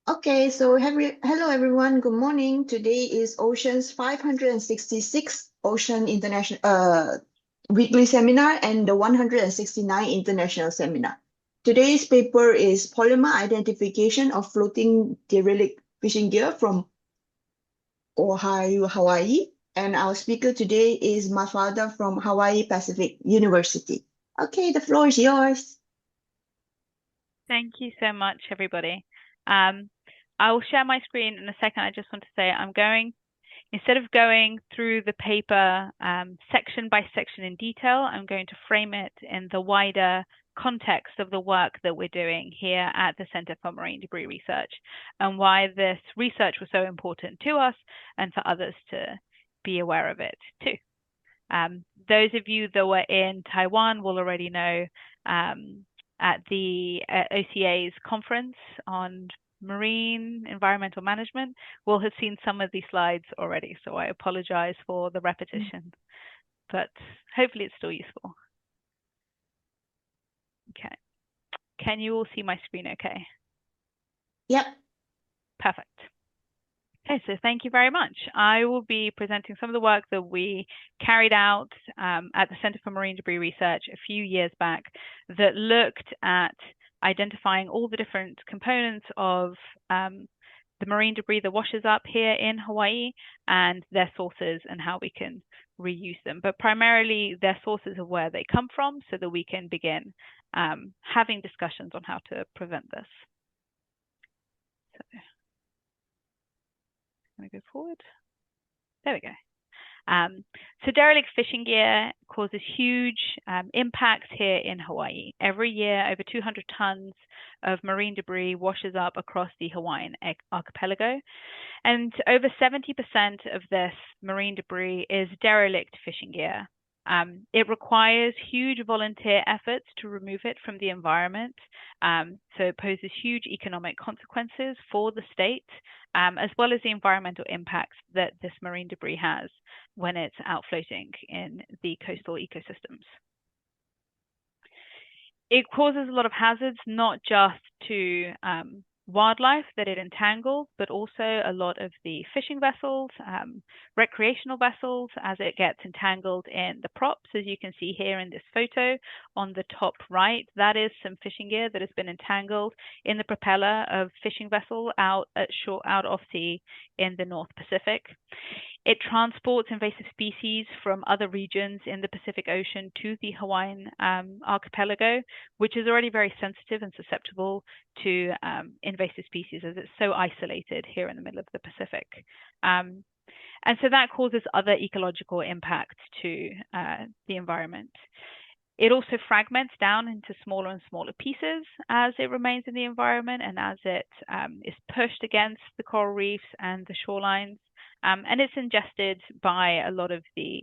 Okay, so hello everyone, good morning. Today is Ocean's 566 Ocean International Weekly Seminar and the 169 International Seminar. Today's paper is Polymer Identification of Floating Derelict Fishing Gear from Ohio, Hawaii. And our speaker today is Mafada from Hawaii Pacific University. Okay, the floor is yours. Thank you so much, everybody. I will share my screen in a second. I just want to say instead of going through the paper section by section in detail, I'm going to frame it in the wider context of the work that we're doing here at the Center for Marine Debris Research and why this research was so important to us and for others to be aware of it too. Those of you that were in Taiwan will already know at the OCA's conference on marine environmental management will have seen some of these slides already, so I apologize for the repetition, but hopefully it's still useful. Okay, can you all see my screen okay? Yep. Perfect. Okay, so thank you very much. I will be presenting some of the work that we carried out at the Center for Marine Debris Research a few years back that looked at identifying all the different components of the marine debris that washes up here in Hawaii and their sources and how we can reuse them, but primarily their sources of where they come from so that we can begin having discussions on how to prevent this. So, I'm going to go forward. There we go. So derelict fishing gear causes huge impacts here in Hawaii. Every year, over 200 tons of marine debris washes up across the Hawaiian archipelago. And over 70% of this marine debris is derelict fishing gear. It requires huge volunteer efforts to remove it from the environment. So it poses huge economic consequences for the state, as well as the environmental impacts that this marine debris has when it's out floating in the coastal ecosystems. It causes a lot of hazards, not just to wildlife that it entangles, but also a lot of the fishing vessels, recreational vessels, as it gets entangled in the props, as you can see here in this photo on the top right. That is some fishing gear that has been entangled in the propeller of fishing vessel out off sea in the North Pacific. It transports invasive species from other regions in the Pacific Ocean to the Hawaiian archipelago, which is already very sensitive and susceptible to invasive species as it's so isolated here in the middle of the Pacific. And so that causes other ecological impacts to the environment. It also fragments down into smaller and smaller pieces as it remains in the environment and as it is pushed against the coral reefs and the shorelines. And it's ingested by a lot of the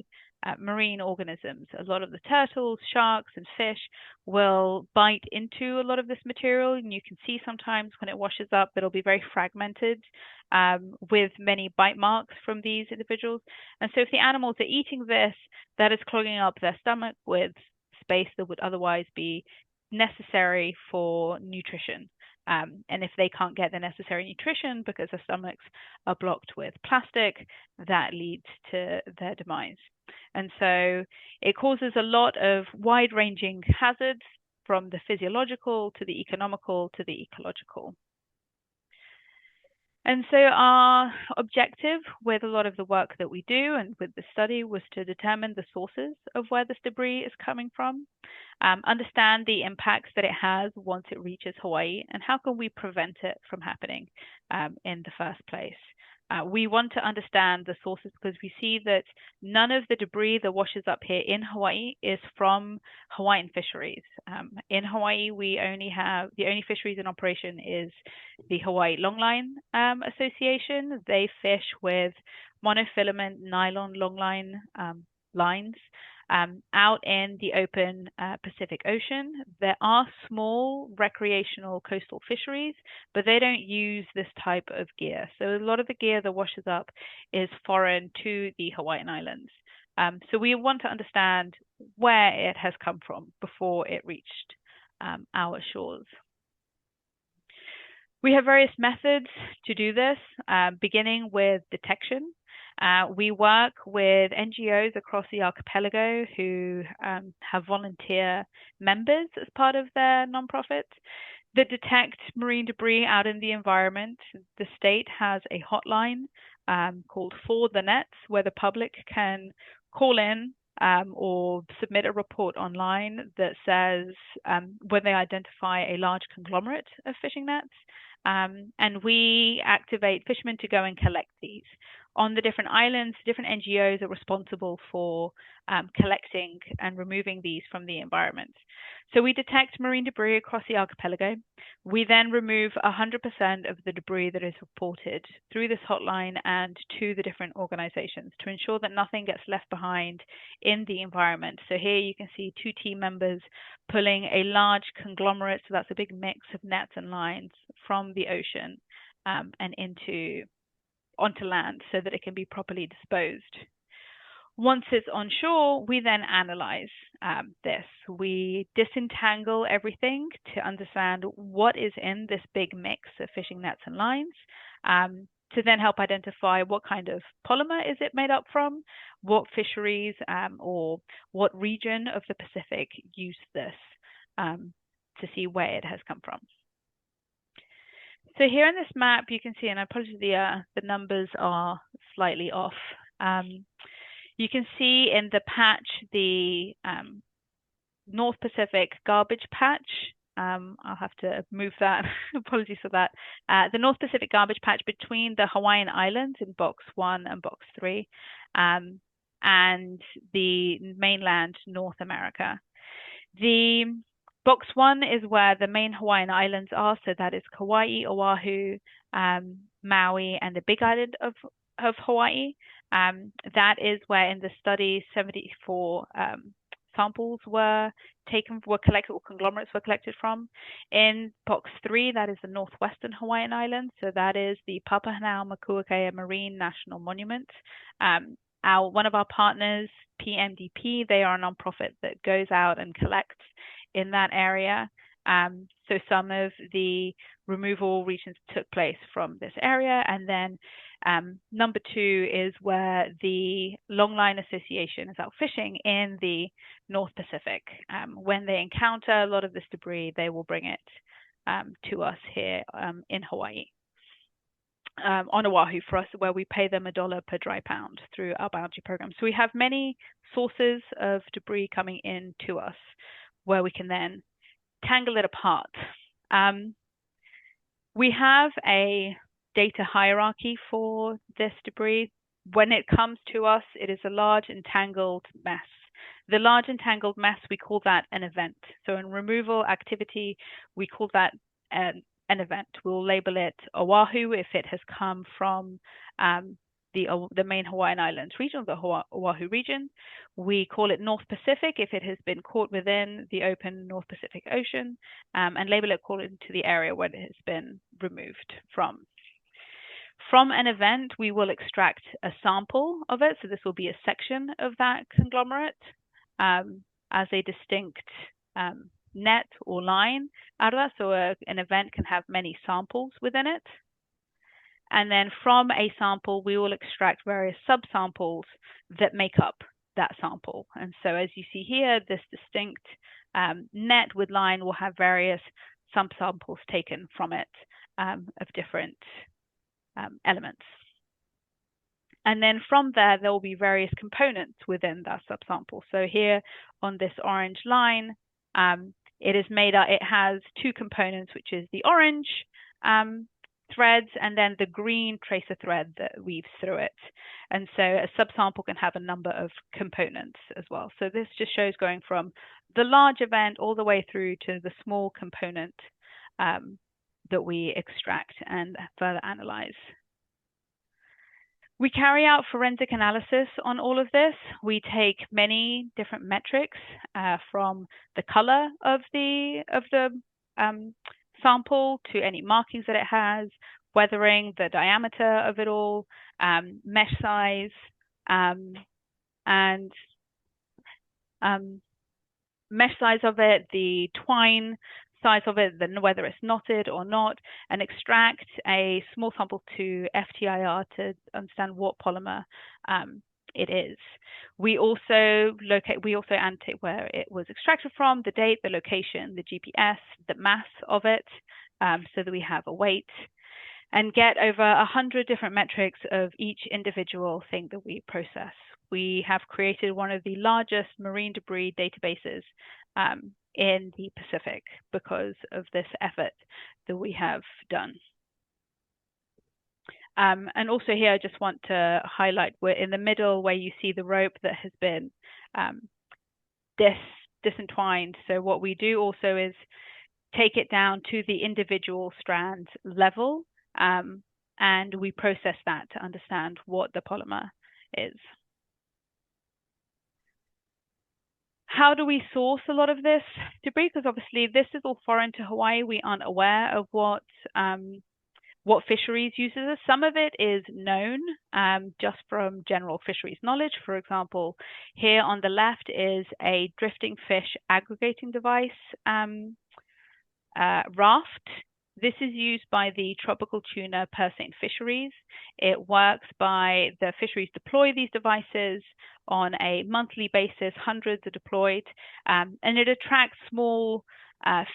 marine organisms. A lot of the turtles, sharks, and fish will bite into a lot of this material. And you can see sometimes when it washes up, it'll be very fragmented with many bite marks from these individuals. And so if the animals are eating this, that is clogging up their stomach with space that would otherwise be necessary for nutrition. And if they can't get the necessary nutrition because their stomachs are blocked with plastic, that leads to their demise. And so it causes a lot of wide-ranging hazards from the physiological to the economical to the ecological. And so our objective with a lot of the work that we do and with the study was to determine the sources of where this debris is coming from, understand the impacts that it has once it reaches Hawaii, and how can we prevent it from happening in the first place. We want to understand the sources because we see that none of the debris that washes up here in Hawaii is from Hawaiian fisheries. In Hawaii, we only have the only fisheries in operation is the Hawaii Longline Association. They fish with monofilament nylon longline lines out in the open Pacific Ocean. There are small recreational coastal fisheries, but they don't use this type of gear. So a lot of the gear that washes up is foreign to the Hawaiian Islands. So we want to understand where it has come from before it reached our shores. We have various methods to do this, beginning with detection. We work with NGOs across the archipelago who have volunteer members as part of their nonprofit that detect marine debris out in the environment. The state has a hotline called For the Nets, where the public can call in or submit a report online that says when they identify a large conglomerate of fishing nets. And we activate fishermen to go and collect these. On the different islands, different NGOs are responsible for collecting and removing these from the environment. So we detect marine debris across the archipelago. We then remove 100% of the debris that is reported through this hotline and to the different organizations to ensure that nothing gets left behind in the environment. So here you can see 2 team members pulling a large conglomerate, so that's a big mix of nets and lines, from the ocean and onto land so that it can be properly disposed. Once it's on shore, we then analyze this. We disentangle everything to understand what is in this big mix of fishing nets and lines, to then help identify what kind of polymer is it made up from, what fisheries or what region of the Pacific used this, to see where it has come from. So here in this map, you can see, and I apologize, the numbers are slightly off. You can see in the patch the North Pacific garbage patch. I'll have to move that. Apologies for that. The North Pacific garbage patch between the Hawaiian Islands in box 1 and box 3, and the mainland North America. The box 1 is where the main Hawaiian Islands are, so that is Kauai, Oahu, Maui, and the Big Island of Hawaii. That is where in the study 74 samples were collected, or conglomerates were collected from. In box 3, that is the northwestern Hawaiian Islands, so that is the Papahanaumakuakea Marine National Monument. One of our partners, PMDP, they are a nonprofit that goes out and collects in that area. So some of the removal regions took place from this area. And then number 2 is where the Longline Association is out fishing in the North Pacific. When they encounter a lot of this debris, they will bring it to us here in Hawaii. On Oahu for us, where we pay them $1 per dry pound through our bounty program. So we have many sources of debris coming in to us where we can then tangle it apart. We have a data hierarchy for this debris. When it comes to us, it is a large entangled mess. The large entangled mess, we call that an event. So in removal activity, we call that an event. We'll label it Oahu if it has come from the main Hawaiian Islands region, the Oahu region. We call it North Pacific if it has been caught within the open North Pacific Ocean, and label it according to the area where it has been removed from. From an event, we will extract a sample of it. So this will be a section of that conglomerate as a distinct net or line out of that. So an event can have many samples within it. And then from a sample, we will extract various subsamples that make up that sample. And so as you see here, this distinct net with line will have various subsamples taken from it of different elements. And then from there will be various components within that subsample. So here on this orange line, it is made up, it has 2 components, which is the orange threads and then the green tracer thread that weaves through it. And so a subsample can have a number of components as well. So this just shows going from the large event all the way through to the small component that we extract and further analyze. We carry out forensic analysis on all of this. We take many different metrics from the color of the sample to any markings that it has, weathering, the diameter of it all, mesh size, mesh size of it, the twine size of it, then whether it's knotted or not, and extract a small sample to FTIR to understand what polymer it is. We also annotate where it was extracted from, the date, the location, the GPS, the mass of it, so that we have a weight, and get over 100 different metrics of each individual thing that we process. We have created one of the largest marine debris databases in the Pacific because of this effort that we have done. And also here, I just want to highlight, we're in the middle where you see the rope that has been disentwined. So what we do also is take it down to the individual strand level, and we process that to understand what the polymer is. How do we source a lot of this debris? Because obviously this is all foreign to Hawaii. We aren't aware of what fisheries uses this. Some of it is known just from general fisheries knowledge. For example, here on the left is a drifting fish aggregating device raft. This is used by the tropical tuna purseine fisheries. It works by the fisheries deploy these devices on a monthly basis. Hundreds are deployed, and it attracts small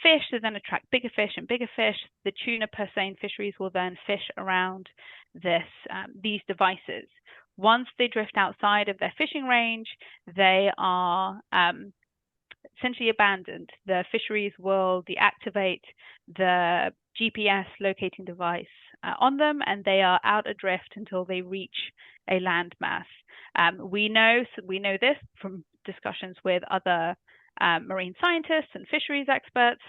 fish that then attract bigger fish and bigger fish. The tuna purseine fisheries will then fish around these devices. Once they drift outside of their fishing range, they are essentially abandoned. The fisheries will deactivate the GPS locating device on them, and they are out adrift until they reach a land mass. We know this from discussions with other marine scientists and fisheries experts.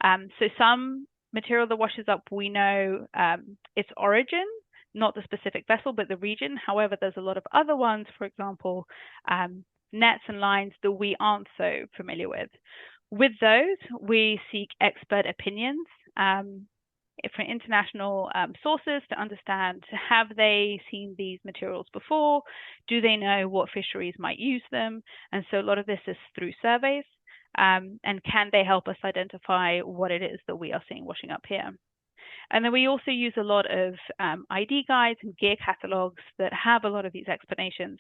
So some material that washes up, we know its origin, not the specific vessel, but the region. However, there's a lot of other ones, for example, nets and lines that we aren't so familiar with. With those, we seek expert opinions from international sources to understand, have they seen these materials before? Do they know what fisheries might use them? And so a lot of this is through surveys. And can they help us identify what it is that we are seeing washing up here? And then we also use a lot of ID guides and gear catalogs that have a lot of these explanations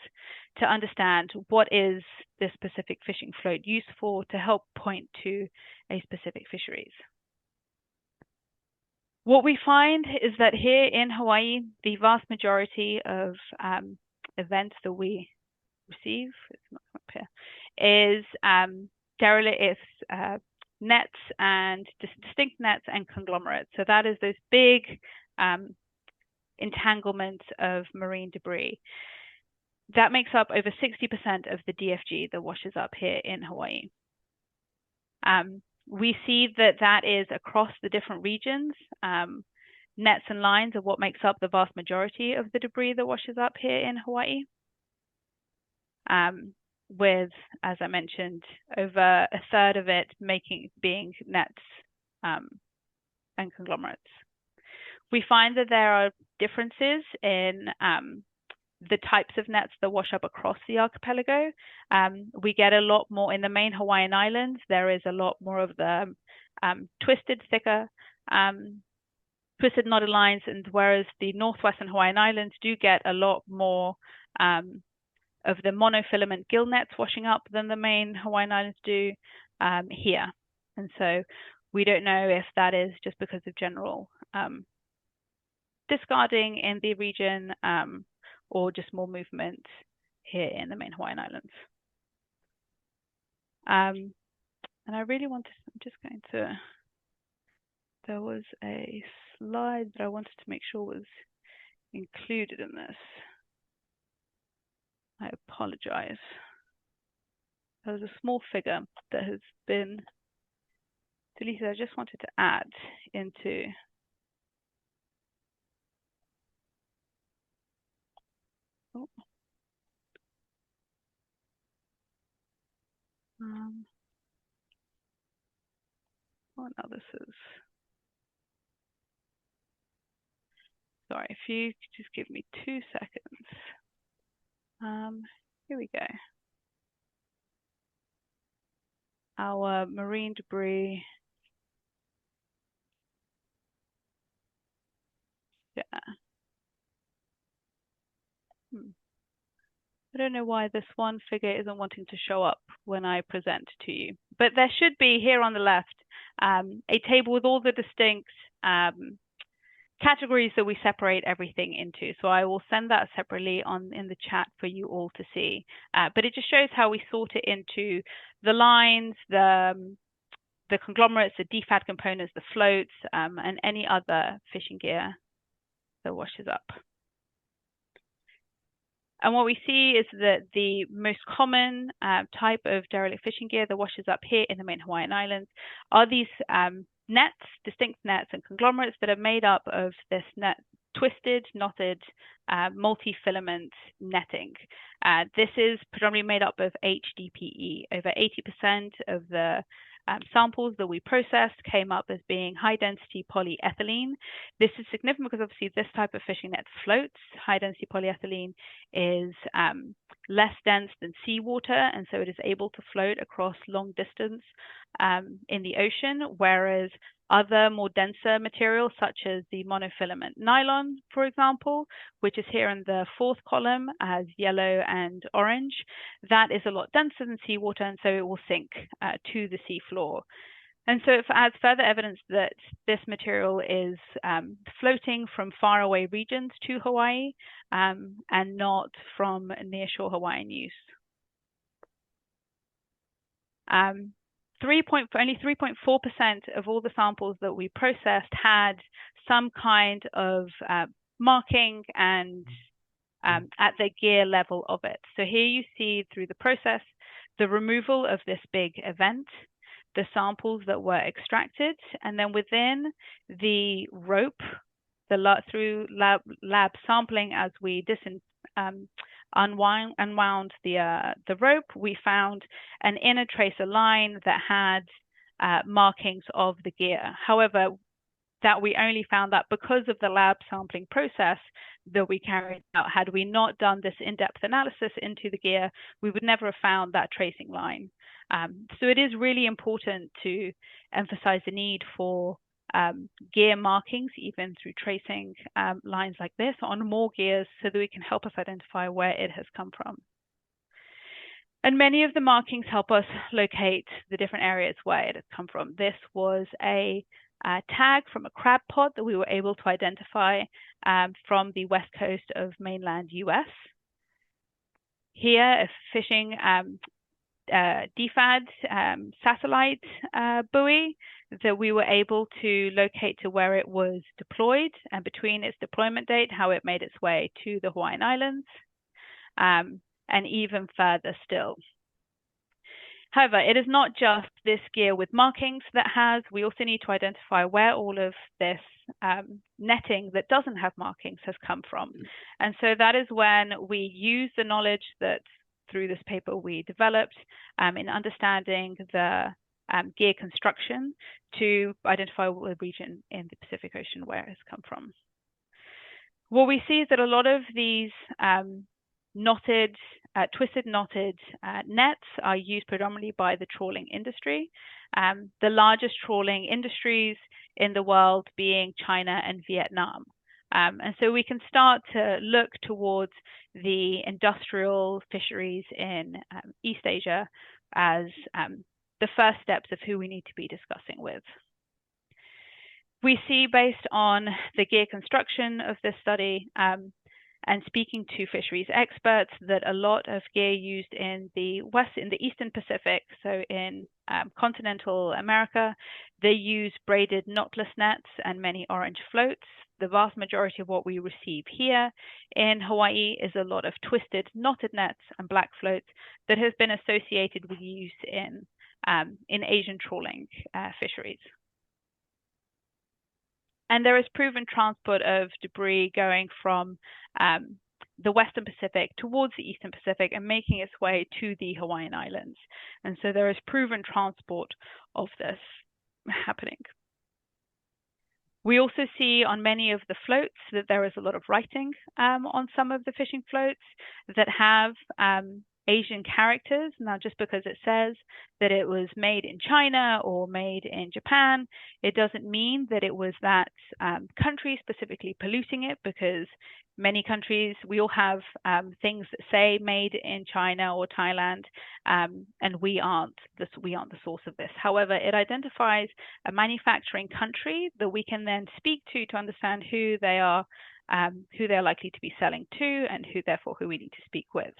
to understand what is this specific fishing float used for, to help point to a specific fisheries. What we find is that here in Hawaii, the vast majority of events that we receive, it's not up here, is nets and distinct nets and conglomerates. So that is those big entanglements of marine debris. That makes up over 60% of the DFG that washes up here in Hawaii. We see that is across the different regions. Nets and lines are what makes up the vast majority of the debris that washes up here in Hawaii. With, as I mentioned, over a third of it being nets and conglomerates. We find that there are differences in the types of nets that wash up across the archipelago. We get a lot more in the main Hawaiian Islands. There is a lot more of the twisted, thicker, twisted knotted lines, and whereas the northwestern Hawaiian Islands do get a lot more of the monofilament gill nets washing up than the main Hawaiian Islands do here. And so we don't know if that is just because of general discarding in the region or just more movement here in the main Hawaiian Islands. And I really want to, I'm just going to, there was a slide that I wanted to make sure was included in this. I apologize. There's a small figure that has been deleted. I just wanted to add into oh no, this is, sorry, if you could just give me 2 seconds. Here we go. Our marine debris share. I don't know why this one figure isn't wanting to show up when I present to you, but there should be here on the left a table with all the distinct categories that we separate everything into. So I will send that separately in the chat for you all to see. But it just shows how we sort it into the lines, the conglomerates, the DFAD components, the floats, and any other fishing gear that washes up. And what we see is that the most common type of derelict fishing gear that washes up here in the main Hawaiian Islands are these nets, distinct nets and conglomerates that are made up of this twisted, knotted, multi-filament netting. This is predominantly made up of HDPE. Over 80% of the samples that we processed came up as being high-density polyethylene. This is significant because obviously this type of fishing net floats. High-density polyethylene is less dense than seawater, and so it is able to float across long distance in the ocean, whereas other more denser materials such as the monofilament nylon, for example, which is here in the fourth column as yellow and orange, that is a lot denser than seawater, and so it will sink to the sea floor. And so it adds further evidence that this material is floating from faraway regions to Hawaii and not from nearshore Hawaiian use. Only 3.4% of all the samples that we processed had some kind of marking and at the gear level of it. So here you see through the process, the removal of this big event, the samples that were extracted, and then within the rope, through lab sampling as we unwound the rope, we found an inner tracer line that had markings of the gear. However, that we only found that because of the lab sampling process that we carried out. Had we not done this in-depth analysis into the gear, we would never have found that tracing line. So it is really important to emphasize the need for gear markings, even through tracing lines like this on more gears, so that we can help us identify where it has come from. And many of the markings help us locate the different areas where it has come from. This was a tag from a crab pot that we were able to identify from the west coast of mainland US. Here, a fishing DFAD satellite buoy that we were able to locate to where it was deployed, and between its deployment date, how it made its way to the Hawaiian Islands, and even further still. However, it is not just this gear with markings that has, we also need to identify where all of this netting that doesn't have markings has come from. And so that is when we use the knowledge that through this paper we developed in understanding the gear construction to identify the region in the Pacific Ocean where it has come from. What we see is that a lot of these twisted knotted nets are used predominantly by the trawling industry, the largest trawling industries in the world being China and Vietnam. And so we can start to look towards the industrial fisheries in East Asia as the first steps of who we need to be discussing with. We see, based on the gear construction of this study and speaking to fisheries experts, that a lot of gear used in the Eastern Pacific, so in continental America, they use braided knotless nets and many orange floats. The vast majority of what we receive here in Hawaii is a lot of twisted knotted nets and black floats that has been associated with use in Asian trawling fisheries. And there is proven transport of debris going from the Western Pacific towards the Eastern Pacific and making its way to the Hawaiian Islands. And so there is proven transport of this happening. We also see on many of the floats that there is a lot of writing on some of the fishing floats that have Asian characters. Now, just because it says that it was made in China or made in Japan, it doesn't mean that it was that country specifically polluting it, because many countries, we all have things that say made in China or Thailand, and we aren't the source of this. However, it identifies a manufacturing country that we can then speak to understand who they are likely to be selling to, and who we need to speak with.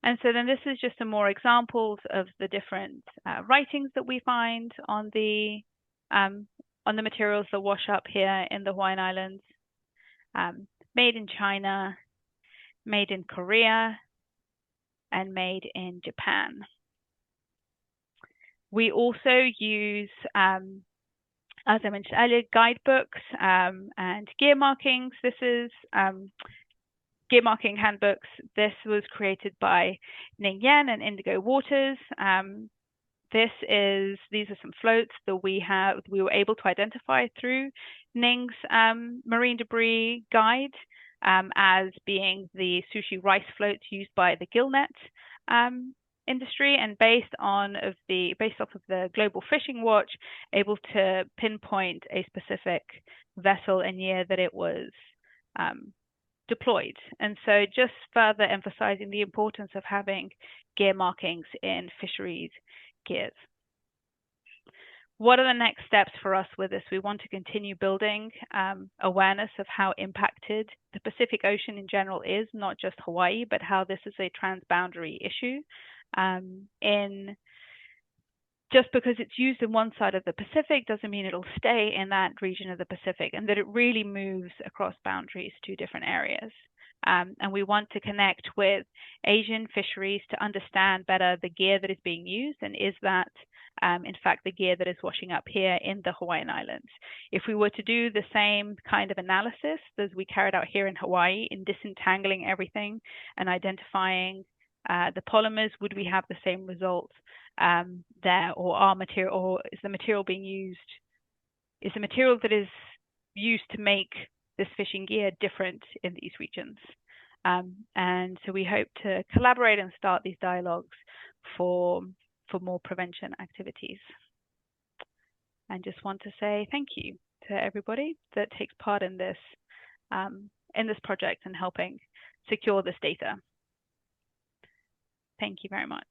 And so then this is just some more examples of the different writings that we find on the materials that wash up here in the Hawaiian Islands. Made in China, made in Korea, and made in Japan. We also use, as I mentioned earlier, guidebooks and gear markings. This is gear marking handbooks. This was created by Ning Yen and Indigo Waters. These are some floats that we were able to identify through Ning's marine debris guide as being the sushi rice floats used by the gillnet industry, and based off of the Global Fishing Watch, able to pinpoint a specific vessel and year that it was deployed. And so just further emphasizing the importance of having gear markings in fisheries gears. What are the next steps for us with this? We want to continue building awareness of how impacted the Pacific Ocean in general is, not just Hawaii, but how this is a transboundary issue. Just because it's used in one side of the Pacific doesn't mean it'll stay in that region of the Pacific, and that it really moves across boundaries to different areas. And we want to connect with Asian fisheries to understand better the gear that is being used, and is that in fact the gear that is washing up here in the Hawaiian Islands. If we were to do the same kind of analysis as we carried out here in Hawaii, in disentangling everything and identifying the polymers, would we have the same results there, or is the material being used? Is the material that is used to make this fishing gear different in these regions? And so we hope to collaborate and start these dialogues for more prevention activities. And just want to say thank you to everybody that takes part in this project and helping secure this data. Thank you very much.